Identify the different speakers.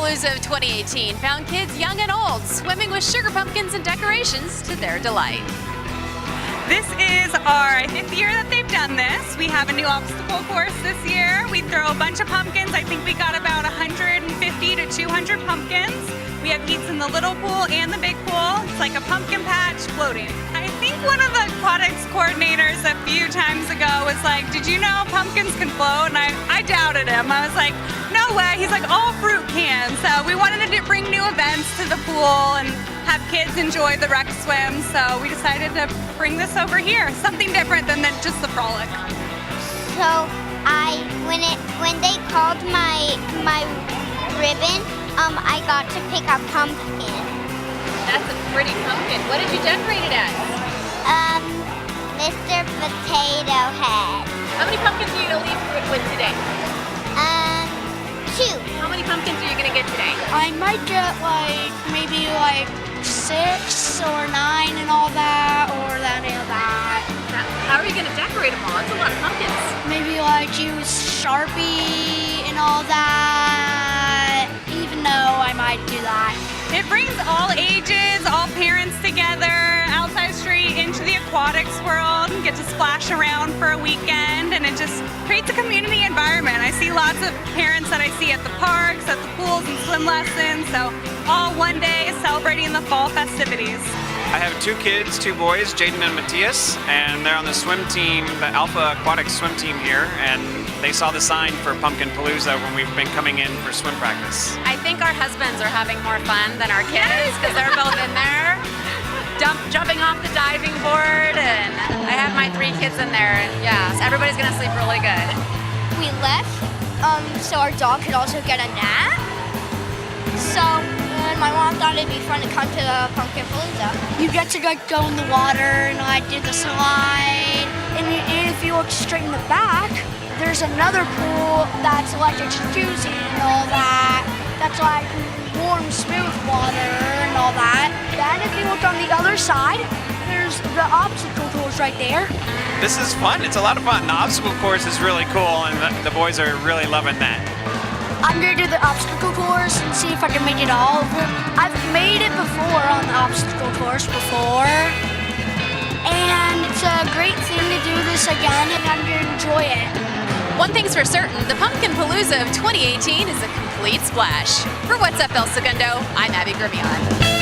Speaker 1: Pool-ooza of 2018 found kids young and old swimming with sugar pumpkins and decorations to their delight.
Speaker 2: This is our 5th year that they've done this. We have a new obstacle course this year. We throw a bunch of pumpkins. I think we got about 150 to 200 pumpkins. We have heats in the little pool and the big pool. It's like a pumpkin patch floating. I think one of the aquatics coordinators a few times ago was like, did you know pumpkins can float? And I doubted him. I was like, no way. He's like, all fruit can. So we wanted to bring new events to the pool and have kids enjoy the rec swim, so we decided to bring this over here, something different than just the frolic.
Speaker 3: So when they called my ribbon, I got to pick a pumpkin.
Speaker 1: That's a pretty pumpkin. What did you decorate it as?
Speaker 3: Mr. Potato Head.
Speaker 1: How many pumpkins are you gonna leave with today?
Speaker 3: 2.
Speaker 1: How many pumpkins are you gonna get today?
Speaker 4: I might get maybe 6 or 9 and all that, or any of that.
Speaker 1: How are you gonna decorate them all? That's a lot of pumpkins.
Speaker 4: Maybe use Sharpie and all that, even though I might do that.
Speaker 2: It brings all ages, all parents together, outside street into the aquatics world, and get to splash around for a weekend, and it just creates a community environment. I see lots of parents that I see at the parks, at the pools and swim lessons, so all one day celebrating the fall festivities.
Speaker 5: I have 2 kids, 2 boys, Jaden and Matthias, and they're on the swim team, the Alpha Aquatics swim team here, and they saw the sign for Pumpkin Palooza when we've been coming in for swim practice.
Speaker 1: I think our husbands are having more fun than our kids because they're both in there, jumping off the diving board, and I have my 3 kids in there, and yeah, so everybody's gonna sleep really good.
Speaker 3: We left so our dog could also get a nap. So my mom thought it'd be fun to come to the Pumpkin Palooza.
Speaker 4: You get to go in the water and do the slide. And if you look straight in the back, there's another pool that's electric jacuzzi and all that. That's warm, smooth water and all that. Then if you look on the other side, there's the obstacle course right there.
Speaker 5: This is fun. It's a lot of fun. The obstacle course is really cool, and the boys are really loving that.
Speaker 4: I'm gonna do the obstacle course and see if I can make it all over. I've made it before on the obstacle course before, and it's a great thing to do this again, and I'm gonna enjoy it.
Speaker 1: One thing's for certain, the Pumpkin Palooza of 2018 is a complete splash. For What's Up El Segundo, I'm Abby Grimion.